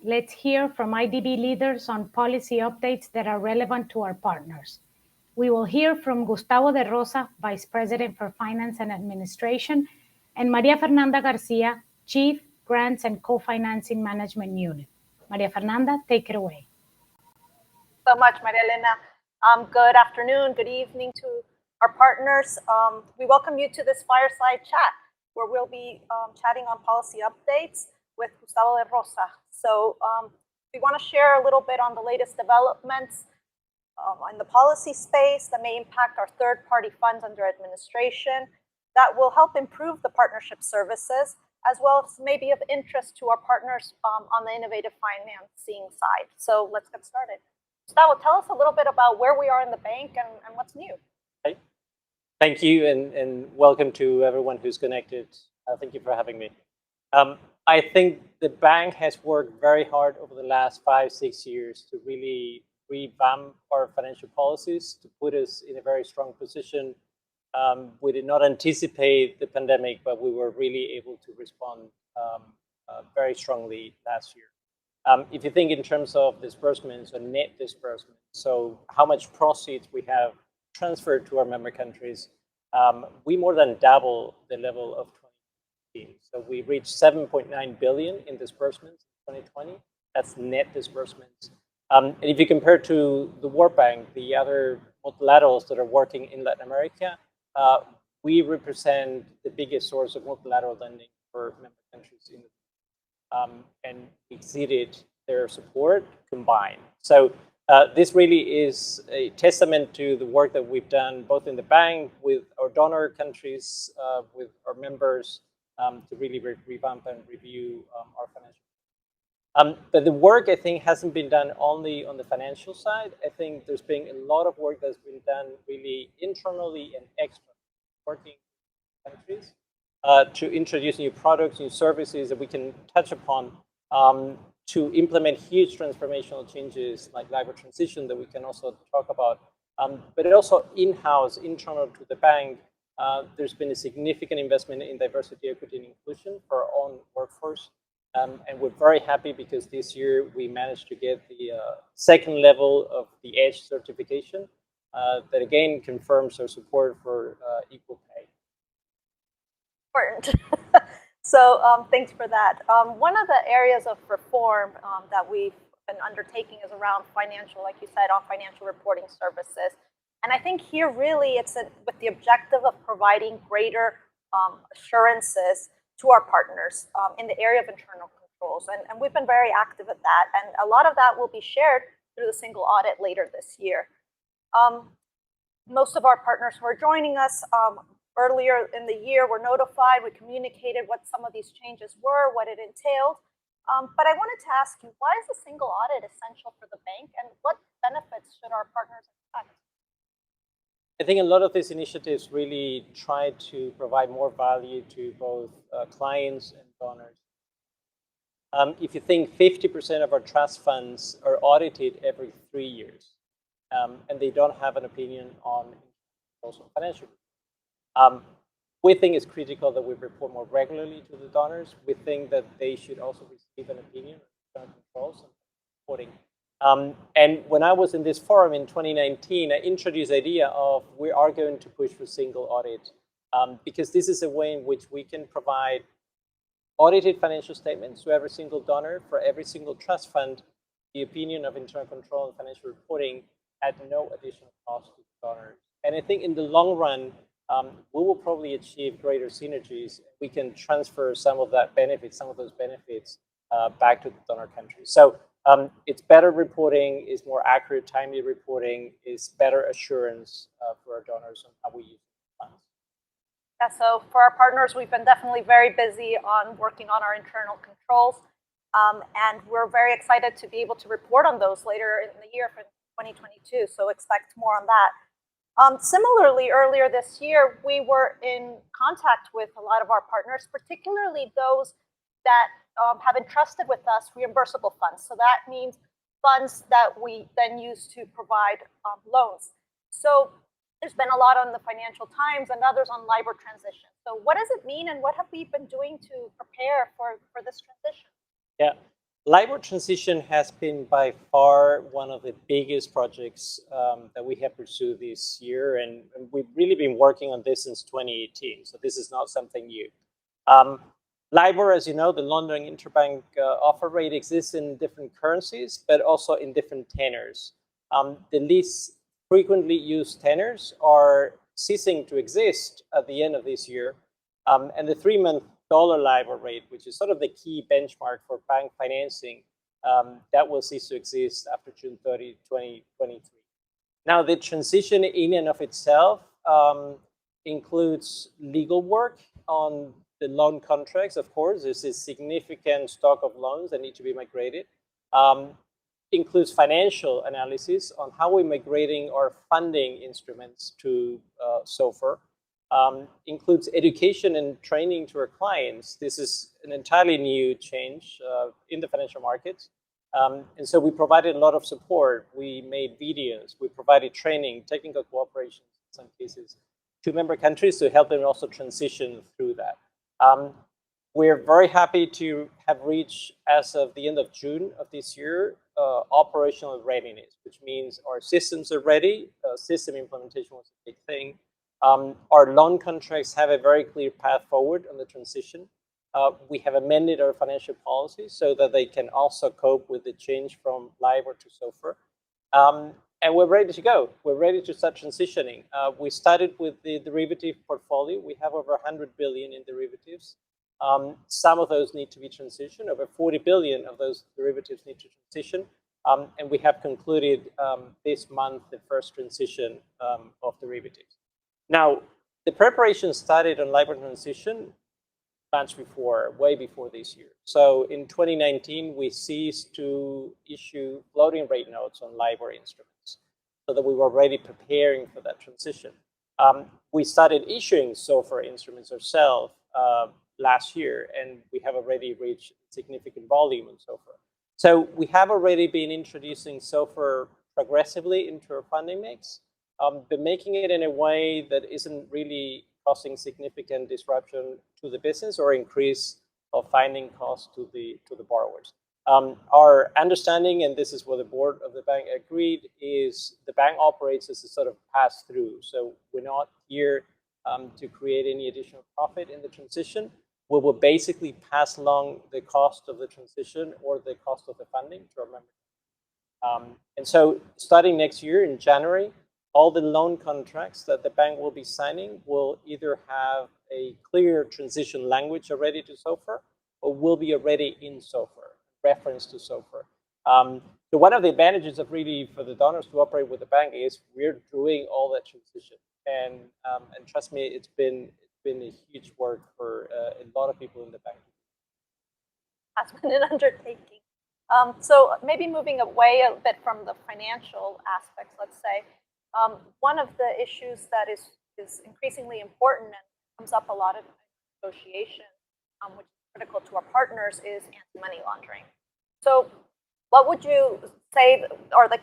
let's hear from IDB leaders on policy updates that are relevant to our partners. We will hear from Gustavo de Rosa, Vice President for Finance and Administration, and Maria Fernanda Garcia, Chief Grants and Co-Financing Management Unit. Maria Fernanda, take it away. So much, Maria Elena. Good afternoon, good evening to our partners. We welcome you to this fireside chat where we'll be chatting on policy updates with Gustavo de Rosa. So we want to share a little bit on the latest developments in the policy space that may impact our third-party funds under administration that will help improve the partnership services, as well as maybe of interest to our partners on the innovative financing side. So let's get started. Gustavo, tell us a little bit about where we are in the bank and what's new. Hey. Thank you, and welcome to everyone who's connected. Thank you for having me. I think the bank has worked very hard over the last 5-6 years to really revamp our financial policies to put us in a very strong position. We did not anticipate the pandemic, but we were really able to respond very strongly last year. If you think in terms of disbursements or net disbursements, so how much proceeds we have transferred to our member countries, we more than double the level of 2019. So we reached 7.9 billion in disbursements in 2020. That's net disbursements. And if you compare to the World Bank, the other multilaterals that are working in Latin America, we represent the biggest source of multilateral lending for member countries in the and exceeded their support combined. So this really is a testament to the work that we've done both in the bank, with our donor countries, with our members, to really revamp and review our financial. But the work, I think, hasn't been done only on the financial side. I think there's been a lot of work that's been done really internally and externally, working with countries to introduce new products, new services that we can touch upon, to implement huge transformational changes like LIBOR transition that we can also talk about. But also in-house, internal to the bank, there's been a significant investment in diversity, equity, and inclusion for our own workforce. And we're very happy because this year we managed to get the second level of the EDGE certification that again confirms our support for equal pay. Important. So thanks for that. One of the areas of reform that we've been undertaking is around financial, like you said, on financial reporting services. And I think here really it's with the objective of providing greater assurances to our partners in the area of internal controls. And we've been very active at that. And a lot of that will be shared through the single audit later this year. Most of our partners who are joining us earlier in the year were notified. We communicated what some of these changes were, what it entailed. But I wanted to ask you, why is a single audit essential for the bank, and what benefits should our partners expect? I think a lot of these initiatives really try to provide more value to both clients and donors. If you think 50% of our trust funds are audited every 3 years, and they don't have an opinion on also financial. We think it's critical that we report more regularly to the donors. We think that they should also receive an opinion on controls and reporting. And when I was in this forum in 2019, I introduced the idea of we are going to push for single audit because this is a way in which we can provide audited financial statements to every single donor for every single trust fund, the opinion of internal control and financial reporting at no additional cost to the donors. And I think in the long run, we will probably achieve greater synergies. We can transfer some of that benefit, some of those benefits back to the donor countries. So it's better reporting, is more accurate, timely reporting, is better assurance for our donors on how we use funds. Yeah, so for our partners, we've been definitely very busy on working on our internal controls. And we're very excited to be able to report on those later in the year for 2022. So expect more on that. Similarly, earlier this year, we were in contact with a lot of our partners, particularly those that have entrusted with us reimbursable funds. So that means funds that we then use to provide loans. So there's been a lot on the Financial Times and others on LIBOR transition. So what does it mean, and what have we been doing to prepare for this transition? Yeah, LIBOR transition has been by far one of the biggest projects that we have pursued this year, and we've really been working on this since 2018, so this is not something new. LIBOR, as you know, the London Interbank Offer Rate exists in different currencies, but also in different tenors. The least frequently used tenors are ceasing to exist at the end of this year, and the 3-month dollar LIBOR rate, which is sort of the key benchmark for bank financing, that will cease to exist after June 30, 2023. Now, the transition in and of itself includes legal work on the loan contracts. Of course, there's a significant stock of loans that need to be migrated. Includes financial analysis on how we're migrating our funding instruments to SOFR. Includes education and training to our clients. This is an entirely new change in the financial markets. And so we provided a lot of support. We made videos. We provided training, technical cooperation in some cases, to member countries to help them also transition through that. We're very happy to have reached, as of the end of June of this year, operational readiness, which means our systems are ready. System implementation was a big thing. Our loan contracts have a very clear path forward on the transition. We have amended our financial policies so that they can also cope with the change from LIBOR to SOFR. And we're ready to go. We're ready to start transitioning. We started with the derivative portfolio. We have over 100 billion in derivatives. Some of those need to be transitioned. Over 40 billion of those derivatives need to transition. And we have concluded this month the first transition of derivatives. Now, the preparation started on LIBOR transition much before, way before this year. So in 2019, we ceased to issue floating rate notes on LIBOR instruments so that we were already preparing for that transition. We started issuing SOFR instruments ourselves last year, and we have already reached significant volume in SOFR. So we have already been introducing SOFR progressively into our funding mix, but making it in a way that isn't really causing significant disruption to the business or increase of funding costs to the borrowers. Our understanding, and this is what the board of the bank agreed, is the bank operates as a sort of pass-through. So we're not here to create any additional profit in the transition. We will basically pass along the cost of the transition or the cost of the funding to our members. And so starting next year in January, all the loan contracts that the bank will be signing will either have a clear transition language already to SOFR or will be already in SOFR, reference to SOFR. So one of the advantages of really for the donors to operate with the bank is we're doing all that transition. And trust me, it's been a huge work for a lot of people in the bank. Has been an undertaking. So maybe moving away a bit from the financial aspects, let's say, one of the issues that is increasingly important and comes up a lot of negotiation, which is critical to our partners, is anti-money laundering. So what would you say are the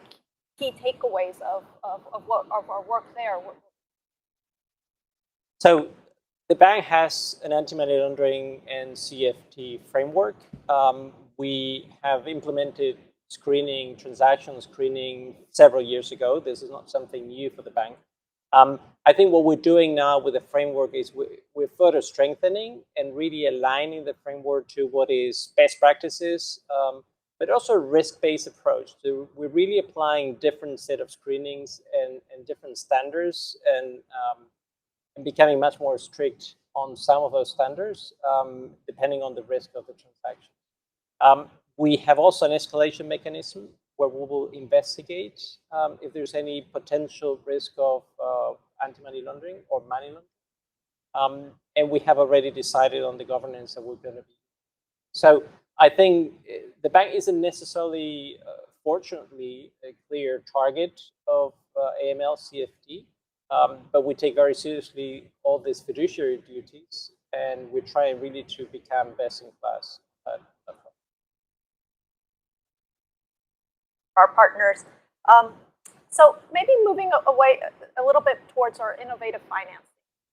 key takeaways of our work there? So the bank has an anti-money laundering and CFT framework. We have implemented screening, transaction screening several years ago. This is not something new for the bank. I think what we're doing now with the framework is we're further strengthening and really aligning the framework to what is best practices, but also a risk-based approach. So we're really applying different set of screenings and different standards and becoming much more strict on some of those standards, depending on the risk of the transaction. We have also an escalation mechanism where we will investigate if there's any potential risk of anti-money laundering or money laundering. And we have already decided on the governance that we're going to be. So I think the bank isn't necessarily, fortunately, a clear target of AML, CFT, but we take very seriously all these fiduciary duties, and we're trying really to become best in class at our partners. So maybe moving away a little bit towards our innovative finance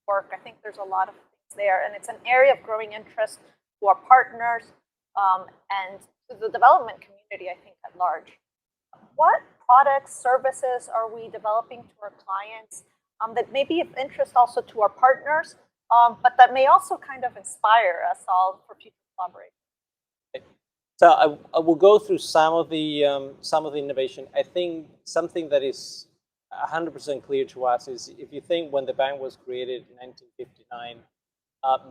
work. I think there's a lot of things there, and it's an area of growing interest to our partners and the development community, I think, at large. What products, services are we developing to our clients that may be of interest also to our partners, but that may also kind of inspire us all for future collaboration? So I will go through some of the innovation. I think something that is 100% clear to us is, if you think when the bank was created in 1959,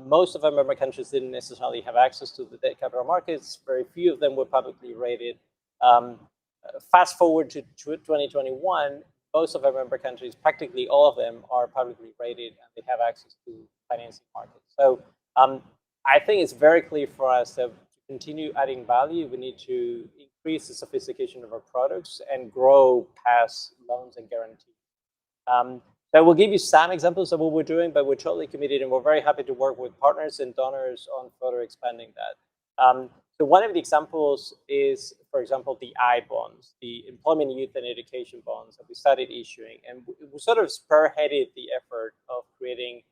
most of our member countries didn't necessarily have access to the debt capital markets. Very few of them were publicly rated. Fast forward to 2021, most of our member countries, practically all of them, are publicly rated and they have access to financing markets. So I think it's very clear for us that to continue adding value, we need to increase the sophistication of our products and grow past loans and guarantees. So we'll give you some examples of what we're doing, but we're totally committed and we're very happy to work with partners and donors on further expanding that. So one of the examples is, for example, the I bonds, the employment, youth, and education bonds that we started issuing. And we sort of spearheaded the effort of creating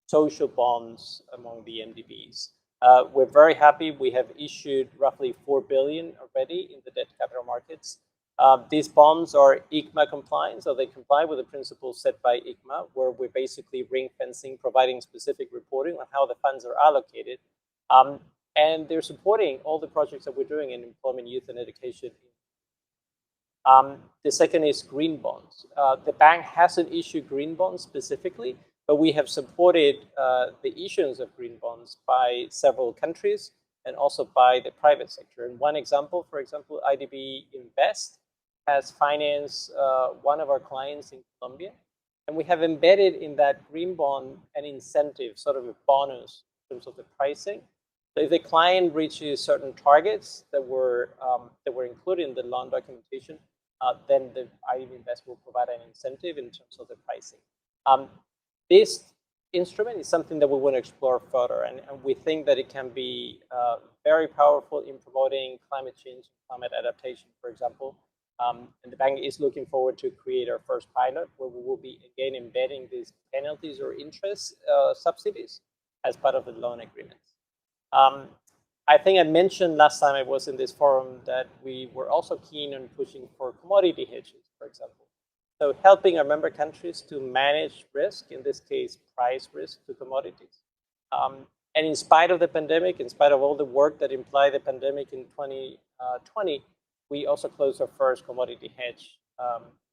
social bonds among the MDBs. We're very happy. We have issued roughly 4 billion already in the debt capital markets. These bonds are ICMA compliant, so they comply with the principles set by ICMA, where we're basically ring fencing, providing specific reporting on how the funds are allocated. And they're supporting all the projects that we're doing in employment, youth, and education. The second is green bonds. The bank hasn't issued green bonds specifically, but we have supported the issuance of green bonds by several countries and also by the private sector. And one example, for example, IDB Invest has financed one of our clients in Colombia. And we have embedded in that green bond an incentive, sort of a bonus in terms of the pricing. So if the client reaches certain targets that were included in the loan documentation, then the IDB Invest will provide an incentive in terms of the pricing. This instrument is something that we want to explore further, and we think that it can be very powerful in promoting climate change and climate adaptation, for example. And the bank is looking forward to create our first pilot where we will be, again, embedding these penalties or interest subsidies as part of the loan agreements. I think I mentioned last time I was in this forum that we were also keen on pushing for commodity hedges, for example. So helping our member countries to manage risk, in this case, price risk to commodities. And in spite of the pandemic, in spite of all the work that implied the pandemic in 2020, we also closed our first commodity hedge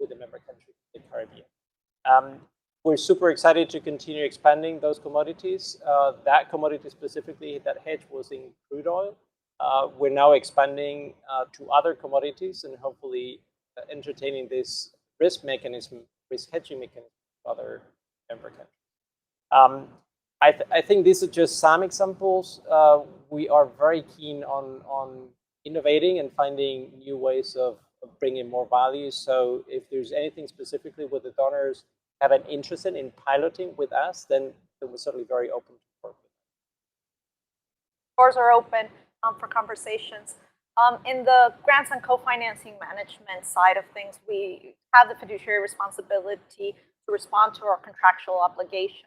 with the member countries in the Caribbean. We're super excited to continue expanding those commodities. That commodity specifically, that hedge was in crude oil. We're now expanding to other commodities and hopefully entertaining this risk hedging mechanism for other member countries. I think these are just some examples. We are very keen on innovating and finding new ways of bringing more value. So if there's anything specifically with the donors have an interest in piloting with us, then we're certainly very open to work with them. Doors are open for conversations. In the grants and co-financing management side of things, we have the fiduciary responsibility to respond to our contractual obligations.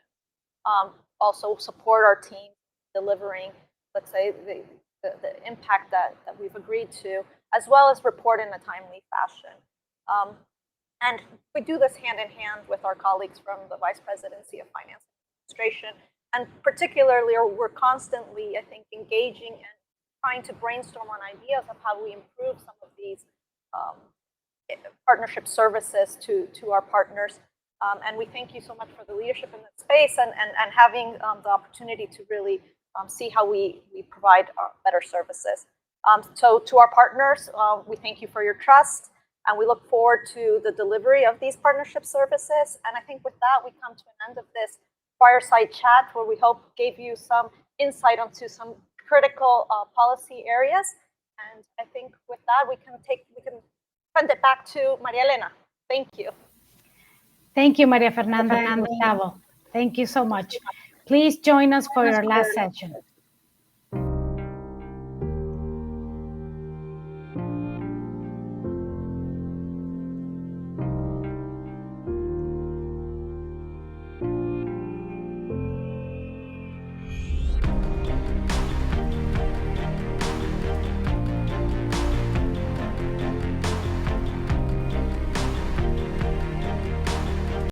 Also support our team delivering, let's say, the impact that we've agreed to, as well as report in a timely fashion. And we do this hand in hand with our colleagues from the Vice Presidency of Finance and Administration. And particularly, we're constantly, I think, engaging and trying to brainstorm on ideas of how we improve some of these partnership services to our partners. And we thank you so much for the leadership in this space and having the opportunity to really see how we provide better services. So to our partners, we thank you for your trust. And we look forward to the delivery of these partnership services. And I think with that, we come to an end of this fireside chat where we hope gave you some insight onto some critical policy areas. And I think with that, we can send it back to Maria Elena. Thank you. Thank you, Maria Fernanda and Gustavo. Thank you so much. Please join us for your last session.